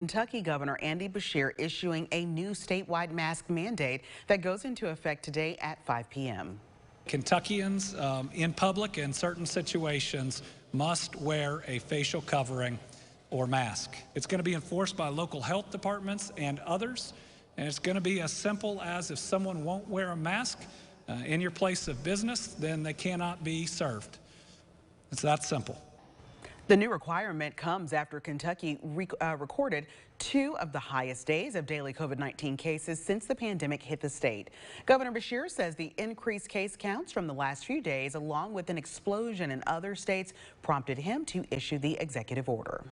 Kentucky Governor Beshear issuing a new statewide mask mandate that goes into effect today at 5 p.m. Kentuckians in public in certain situations must wear a facial covering or mask. It's going to be enforced by local health departments and others, and it's going to be as simple as if someone won't wear a mask in your place of business, then they cannot be served. It's that simple. The new requirement comes after Kentucky recorded two of the highest days of daily COVID-19 cases since the pandemic hit the state. Governor Beshear says the increased case counts from the last few days, along with an explosion in other states, prompted him to issue the executive order.